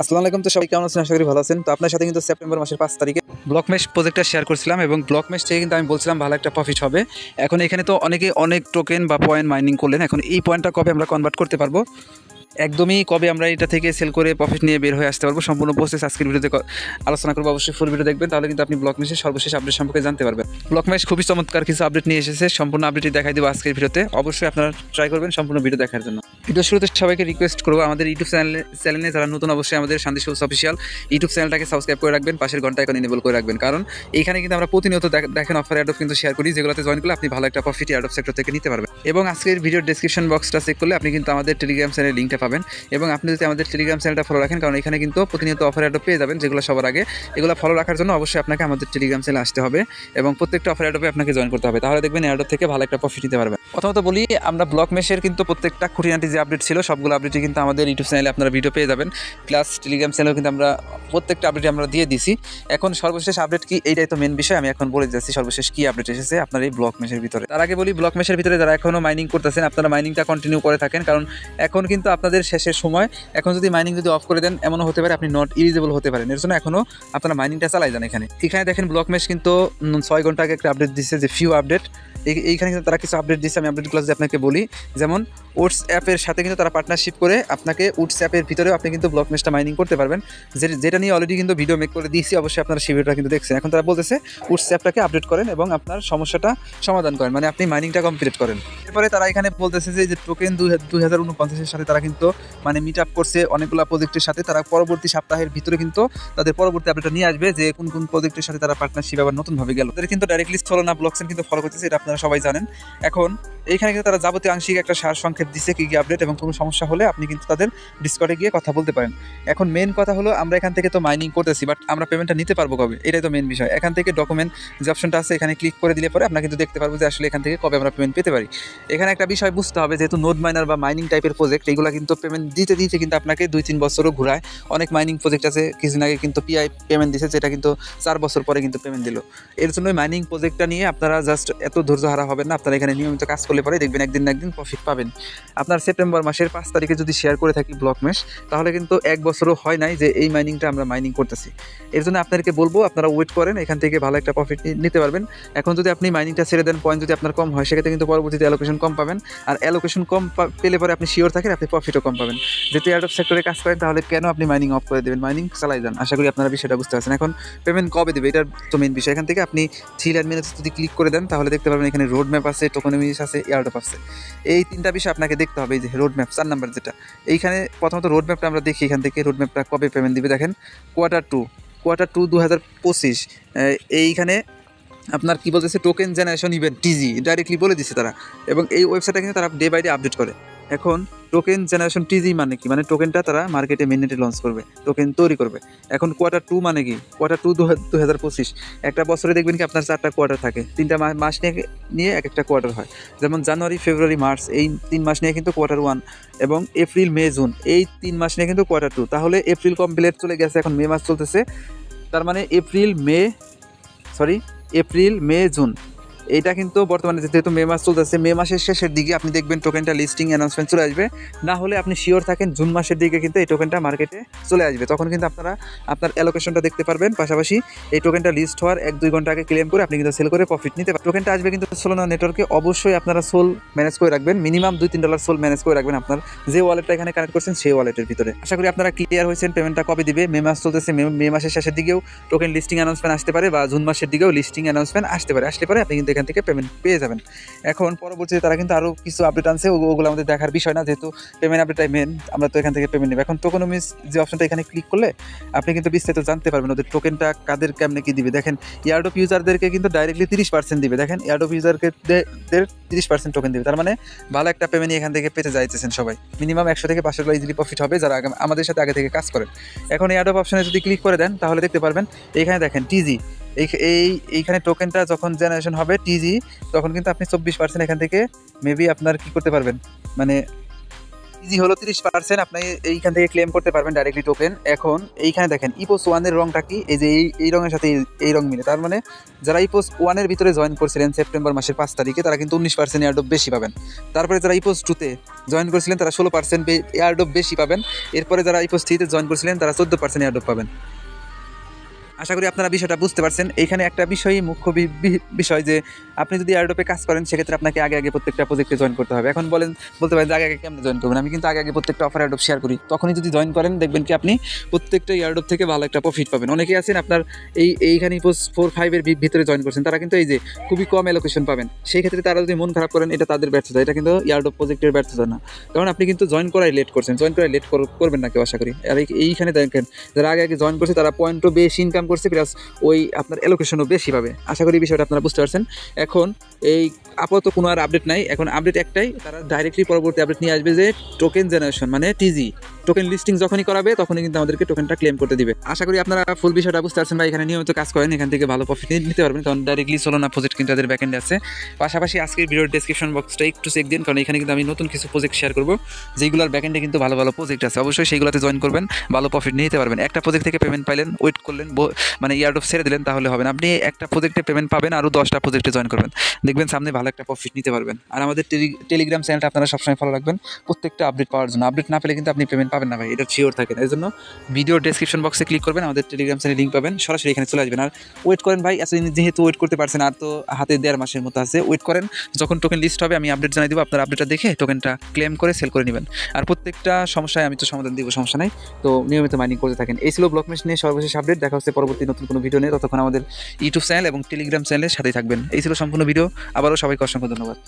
আসসালামু আলাইকুম। তো সবাই কেমন আছেন? আশা করি ভালো আছেন। তো আপনার সাথে কিন্তু সেপ্টেম্বর মাসের 5 তারিখে ব্লক মেশ প্রজেক্টটা শেয়ার করছিলাম এবং ব্লক মেশ থেকে কিন্তু আমি বলছিলাম ভালো একটা প্রফিট হবে। এখন এখানে তো অনেকে অনেক টোকেন বা পয়েন্ট মাইনিং করলেন। এখন এই পয়েন্টটা কবে আমরা কনভার্ট করতে পারবো, একদমই কবে আমরা এটা থেকে সেল করে প্রফিট নিয়ে বের হয়ে আসতে পারবো, সম্পূর্ণ প্রসেস আজকের ভিডিওতে আলোচনা করবো। অবশ্যই ফুল ভিডিও দেখবেন, তাহলে কিন্তু আপনি ব্লক মেশের সর্বশেষ আপডেট সম্পর্কে জানতে পারবেন। ব্লক মেশ খুবই চমৎকার কিছু আপডেট নিয়ে এসেছে, সম্পূর্ণ আপডেটই দেখাই দেবো আজকের ভিডিওতে। অবশ্যই আপনারা ট্রাই করবেন সম্পূর্ণ ভিডিও দেখার জন্য। ভিডিও শুরুতে সবাইকে রিকোয়েস্ট করবো, আমাদের ইউটিউব চ্যানেলে যারা নতুন অবশ্যই আমাদের শান্তি সবুজ অফিসিয়াল ইউটিউব চ্যানেলটাকে সাবস্ক্রাইব করে রাখবেন, পাশের ঘন্টা আইকন এনেবল করে রাখবেন। কারণ এইখানে কিন্তু আমরা প্রতিনিয়ত দেখেন অফার অ্যাডপ কিন্তু শেয়ার করি, যেগুলোতে জয়েন করলে আপনি ভালো একটা প্রফিট অ্যাডপ সেক্টর থেকে নিতে পারবেন। এবং আজকের ভিডিওর ডেসক্রিপশন বক্সটা চেক করলে আপনি কিন্তু আমাদের টেলিগ্রাম চ্যানেলের লিঙ্কটা পাবেন। এবং আপনি যদি আমাদের টেলিগ্রাম চ্যানেলটা ফলো রাখেন, কারণ এখানে কিন্তু প্রতিনিয়ত অফার অ্যাডপ পেয়ে যাবেন, যেগুলো সবার আগে। এগুলো ফলো রাখার জন্য অবশ্যই আপনাকে আমাদের টেলিগ্রাম চ্যানেলে আসতে হবে এবং প্রত্যেকটা অফার অ্যাডপে আপনাকে জয়েন করতে হবে, তাহলে দেখবেন অ্যাডপ থেকে ভালো একটা প্রফিট নিতে পারবেন। প্রথমত বলি, আমরা ব্লক মেশের কিন্তু প্রত্যেকটা খুঁটিনাটি যে আপডেট ছিল সবগুলো আপডেটই কিন্তু আমাদের ইউটিউব চ্যানেলে আপনারা ভিডিও পেয়ে যাবেন, প্লাস টেলিগ্রাম চ্যানেলেও কিন্তু আমরা প্রত্যেকটা আপডেট আমরা দিয়ে দিছি। এখন সর্বশেষ আপডেট কি, এইটাই তো মেন বিষয়। আমি এখন বলে যাচ্ছি সর্বশেষ কি আপডেট এসেছে আপনার এই ব্লক মেশের ভিতরে। তার আগে বলি, ব্লক মেশের ভিতরে যারা এখনও মাইনিং করতেছেন, আপনারা মাইনিংটা কন্টিনিউ করে থাকেন, কারণ এখন কিন্তু আপনাদের শেষের সময়। এখন যদি মাইনিং যদি অফ করে দেন, এমনও হতে পারে আপনি নট ইলিজিবল হতে পারেন। এর জন্য এখনও আপনারা মাইনিংটা চালাই যান। এখানে দেখেন ব্লক মেশ কিন্তু 6 ঘন্টা আগে একটা আপডেট দিচ্ছে, যে ফিউ আপডেট। এইখানে কিন্তু তারা কিছু আপডেট দিচ্ছে, আমি আপডেটগুলো যদি আপনাকে বলি। যেমন উডস অ্যাপের সাথে কিন্তু তারা পার্টনারশিপ করে আপনাকে উডস অ্যাপের ভিতরেও আপনি কিন্তু ব্লক মেশটা মাইনিং করতে পারবেন, যেটা নিয়ে অলরেডি কিন্তু ভিডিও মেক করে দিয়েছি। অবশ্যই আপনারা সেই ভিডিওটা কিন্তু দেখছেন। এখন তারা বলতেছে উডস অ্যাপটাকে আপডেট করেন এবং আপনার সমস্যাটা সমাধান করেন, মানে আপনি মাইনিংটা কমপ্লিট করেন। এরপরে তারা এখানে বলতেছে যে টোকেন 2049-এর সাথে তারা কিন্তু মানে মিট আপ করছে অনেকগুলো প্রজেক্টের সাথে। তারা পরবর্তী সপ্তাহের ভিতরে কিন্তু তাদের পরবর্তী আপডেটটা নিয়ে আসবে, যে কোন কোন প্রজেক্টের সাথে তারা পার্টনারশিপ আবার নতুনভাবে গেল। তাদের কিন্তু ডাইরেক্টলি সোলানা ব্লকচেন কিন্তু ফলো করতেছে, এটা আপনারা সবাই জানেন। এখন এইখানে কিন্তু তারা যাবতীয় আংশিক একটা সার সংক্ষেপ দিচ্ছে কি কি আপডেট, এবং কোনো সমস্যা হলে আপনি কিন্তু তাদের ডিসকর্ডে গিয়ে কথা বলতে পারেন। এখন মেন কথা হলো, আমরা এখান থেকে তো মাইনিং করতেছি, বাট আমরা পেমেন্টটা নিতে পারবো কবে, এটাই তো মেন বিষয়। এখান থেকে ডকুমেন্ট যে অপশনটা আছে, এখানে ক্লিক করে দিলে পরে আমরা কিন্তু দেখতে পারবো যে আসলে এখান থেকে কবে আমরা পেমেন্ট পেতে পারি। এখানে একটা বিষয় বুঝতে হবে, যেহেতু নোড মাইনার বা মাইনিং টাইপের প্রজেক্ট, এগুলো কিন্তু পেমেন্ট দিতে দিতে কিন্তু আপনাকে 2-3 বছরও ঘুরায়। অনেক মাইনিং প্রজেক্ট আছে, কিছুদিন আগে কিন্তু পিআই পেমেন্ট দিচ্ছে, যেটা কিন্তু 4 বছর পরে কিন্তু পেমেন্ট দিল। এর জন্য মাইনিং প্রজেক্টটা নিয়ে আপনারা জাস্ট এত ধৈর্য হারা হবেন না। আপনারা এখানে নিয়মিত কাজ করলে পরে দেখবেন একদিন না একদিন প্রফিট পাবেন। আপনার সেপ্টেম্বর মাসের 5 তারিখে যদি শেয়ার করে থাকি ব্লক মেশ, তাহলে কিন্তু 1 বছরও হয় নাই যে এই মাইনিংটা আমরা মাইনিং করতেছি। এর জন্য আপনাদেরকে বলবো, আপনারা ওয়েট করেন, এখান থেকে ভালো একটা প্রফিট নিতে পারবেন। এখন যদি আপনি মাইনিংটা ছেড়ে দেন, পয়েন্ট যদি আপনার কম হয়, সেক্ষেত্রে কিন্তু পরবর্তীতে অ্যালোকেশন কম পাবেন। আর অ্যালোকেশন কম পেলে পরে আপনি শিওর থাকেন আপনি প্রফিটও কম পাবেন। যেহেতু অ্যাডপ সেক্টরে কাজ করেন, তাহলে কেন আপনি মাইনিং অফ করে দেবেন? মাইনিং চালাই যান। আশা করি আপনারা বিষয়টা বুঝতে পারছেন। এখন পেমেন্ট কবে দেবে, এটার তো মেন বিষয়। এখান থেকে আপনি থ্রি লাইন মেনুতে যদি ক্লিক করে দেন, তাহলে দেখতে পারবেন এখানে রোড ম্যাপ আছে, টোকেনমিস আছে, এয়ারড্রপ আছে। এই 3টা বিষয় আপনাকে দেখতে হবে। এই যে রোড ম্যাপ 4 নাম্বার যেটা, এইখানে প্রথমত রোড ম্যাপটা আমরা দেখি। এখান থেকে রোড ম্যাপটা কবে পেমেন্ট দিবে দেখেন, কোয়ার্টার টু 2025। এইখানে আপনার কি বলতেছে, টোকেন জেনারেশন ইভেন্ট টিজি ডাইরেক্টলি বলে দিচ্ছে তারা, এবং এই ওয়েবসাইটটা কিন্তু তারা ডে বাই ডে আপডেট করে। এখন টোকেন জেনারেশন টিজি মানে কি, মানে টোকেনটা তারা মার্কেটে মেননেটে লঞ্চ করবে, টোকেন তৈরি করবে। এখন কোয়ার্টার 2 মানে কি, কোয়ার্টার 2 2025। একটা বছরে দেখবেন কি আপনার 4টা কোয়ার্টার থাকে, 3টা মাস নিয়ে এক একটা কোয়ার্টার হয়। যেমন জানুয়ারি, ফেব্রুয়ারি, মার্চ, এই 3 মাস নিয়ে কিন্তু কোয়ার্টার 1, এবং এপ্রিল, মে, জুন, এই 3 মাস নিয়ে কিন্তু কোয়ার্টার 2। তাহলে এপ্রিল কমপ্লিট চলে গেছে, এখন মে মাস চলতেছে। তার মানে এপ্রিল, মে, জুন, এইটা কিন্তু বর্তমানে যেহেতু মে মাস চলতেছে, মে মাসের শেষের দিকে আপনি দেখবেন টোকেনটা লিস্টিং অ্যানাউন্সমেন্ট চলে আসবে। না হলে আপনি শিওর থাকেন জুন মাসের দিকে কিন্তু এই টোকেনটা মার্কেটে চলে আসবে। তখন কিন্তু আপনারা আপনার অ্যালোকেশনটা দেখতে পারবেন। পাশাপাশি এই টোকেনটা লিস্ট হওয়ার 1-2 ঘন্টা আগে ক্লেম করে আপনি কিন্তু সেল করে প্রফিট নিতে পারেন। টোকেনটা আসবে কিন্তু সোলানা নেটওয়ার্কে। অবশ্যই আপনারা সোল ম্যানেজ করে রাখবেন, মিনিমাম $2-3 সোল ম্যানেজ করে রাখবেন আপনার যে ওয়ালেটটা এখানে কানেক্ট করছেন সেই ওয়ালেটের ভিতরে। আশা করি আপনারা ক্লিয়ার হয়েছেন। পেমেন্টটা কবে দিবে, মে মাস চলতেছে, মে মাসের শেষের দিকেও টোকেন লিস্টিং অ্যানাউন্সমেন্ট আসতে পারে, বা জুন মাসের দিকেও লিস্টিং অ্যানাউন্সমেন্ট আসতে পারে। আসলে পরে আপনি কিন্তু এখান থেকে পেমেন্ট পেয়ে যাবেন। এখন পরবর্তীতে তারা কিন্তু আরও কিছু আপডেট আনছে, ওগুলো আমাদের দেখার বিষয় না, যেহেতু পেমেন্ট আপডেটটাই মেন। আমরা তো এখান থেকে পেমেন্ট নেব। এখন টোকেনমিস যে অপশনটা, এখানে ক্লিক করলে আপনি কিন্তু বিস্তারিত জানতে পারবেন ওদের টোকেনটা কাদের কেমনে কি দিবে। দেখেন এয়ারড্রপ ইউজারদেরকে কিন্তু ডাইরেক্টলি 30% দিবে। দেখেন এয়ারড্রপ ইউজারকে 30% টোকেন দিবে। তার মানে ভালো একটা পেমেন্ট এখান থেকে পেতে যাইতেছেন সবাই। মিনিমাম 100 থেকে 500 ইজিলি প্রফিট হবে যারা আমাদের সাথে আগে থেকে কাজ করেন। এখন এয়ারড্রপ অপশনে যদি ক্লিক করে দেন, তাহলে দেখতে পারবেন এইখানে দেখেন টিজি, এইখানে টোকেনটা যখন জেনারেশন হবে টিজি, তখন কিন্তু আপনি 24% এখান থেকে মেবি আপনার কি করতে পারবেন, মানে ইজি হলো 30%, আপনি এইখান থেকে ক্লেম করতে পারবেন ডাইরেক্টলি টোকেন। এখন এইখানে দেখেন ইপোস 1 এর রংটা কি, এই যে এই রঙের সাথে এই রং মিলে, তার মানে যারা ইপোস 1 এর ভিতরে জয়েন করছিলেন সেপ্টেম্বর মাসের 5 তারিখে তারা কিন্তু 19% এয়ারড্রপ বেশি পাবেন। তারপরে যারা ইপোস 2 তে জয়েন করেছিলেন তারা 16% এয়ারড্রপ বেশি পাবেন। এরপরে যারা ইপোস 3 তে জয়েন করেছিলেন তারা 14% এয়ারড্রপ পাবেন। আশা করি আপনারা বিষয়টা বুঝতে পারছেন। এইখানে একটা বিষয় মুখ্য বিষয় যে আপনি যদি এয়ারড্রপে কাজ করেন সেক্ষেত্রে আপনাকে আগে প্রত্যেকটা প্রজেক্টে জয়েন করতে হবে। এখন বলতে পারেন যে আগে কেমনে জয়েন করবেন, আমি কিন্তু আগে প্রত্যেকটা অফার এয়ারড্রপ শেয়ার করি, তখনই যদি জয়েন করেন দেখবেন কি আপনি প্রত্যেকটা এয়ারড্রপ থেকে ভালো একটা প্রফিট পাবেন। অনেকেই আছেন আপনার এইখানে ইপোস 4-5 এর ভিতরে জয়েন করছেন, তারা কিন্তু এই যে খুবই কম অ্যালোকেশন পাবেন। সেই ক্ষেত্রে তারা যদি মন খারাপ করেন এটা তাদের ব্যর্থতা, এটা কিন্তু এয়ারড্রপ প্রজেক্টের ব্যর্থতা না, কারণ আপনি কিন্তু জয়েন করাই লেট করছেন। জয়েন করাই লেট করবেন না কেউ আশা করি। আর এইখানে দেখেন যারা আগে জয়েন করছে তারা পয়েন্টও বেশি ইনকাম করছে, প্লাস ওই আপনার অ্যালোকেশনও বেশি পাবে। আশা করি বিষয়টা আপনারা বুঝতে পারছেন। এখন এই আপাতত কোনো আর আপডেট নাই, এখন আপডেট একটাই, তারা ডাইরেক্টলি পরবর্তী আপডেট নিয়ে আসবে যে টোকেন জেনারেশন মানে টিজি টোকেন লিস্টিং যখনই করাবে তখনই কিন্তু আমাদেরকে টোকেনটা ক্লেম করতে দিবে। আশা করি আপনারা ফুল বিষয়টা বুঝতে পারছেন বা এখানে নিয়মিত কাজ করেন, এখান থেকে ভালো প্রফিট নিতে পারবেন, কারণ ডাইরেক্টলি সোলোনা প্রজেক্ট কিন্তু তাদের ব্যাকএন্ডে আছে। পাশাপাশি আজকের ভিডিওর ডেসক্রিপশন বক্সটা একটু চেক দিন, কারণ এখানে কিন্তু আমি নতুন কিছু প্রজেক্ট শেয়ার করবো যেগুলোর ব্যাকএন্ডে কিন্তু ভালো ভালো প্রজেক্ট আছে। অবশ্যই সেইগুলোতে জয়েন করবেন, ভালো প্রফিট নিতে পারবেন। একটা প্রজেক্ট থেকে পেমেন্ট পাইলেন, ওয়েট করলেন, মানে ইয়ারড্রপ ছেড়ে দিলেন, তাহলে হবে না। আপনি একটা প্রজেক্টে পেমেন্ট পাবেন, আরও 10টা প্রজেক্টে জয়েন করবেন, দেখবেন সামনে ভালো একটা প্রফিট নিতে পারবেন। আর আমাদের টেলিগ্রাম চ্যানেলটা আপনারা সবসময় ফলো রাখবেন প্রত্যেকটা আপডেট পাওয়ার জন্য। আপডেট না পেলে কিন্তু আপনি পেমেন্ট পাবেন না ভাই, এটা শিওর থাকেন। এই জন্য ভিডিও ডেসক্রিপশন বক্সে ক্লিক করবেন, আমাদের টেলিগ্রাম চ্যানেল লিঙ্ক পাবেন, সরাসরি এখানে চলে আসবেন। আর ওয়েট করেন ভাই, আসলে যেহেতু ওয়েট করতে পারছেন, আর তো হাতে 1.5 মাসের মতো আছে, ওয়েট করেন, যখন টোকেন লিস্ট হবে আমি আপডেট জানিয়ে দেবো, আপনার আপডেটটা দেখে টোকেনটা ক্লেম করে সেল করে নেবেন। আর প্রত্যেকটা সমস্যায় আমি তো সমাধান দিব, সমস্যা নাই। তো নিয়মিত মাইনিং করতে থাকেন। এই ছিল ব্লক মেশ নিয়ে সর্বশেষ আপডেট। দেখা হচ্ছে পরবর্তী নতুন কোনো ভিডিও নিয়ে, ততক্ষণ আমাদের ইউটিউব চ্যানেল এবং টেলিগ্রাম চ্যানেলের সাথেই থাকবেন। এই ছিল সম্পূর্ণ ভিডিও। আবারও সবাইকে অসংখ্য ধন্যবাদ।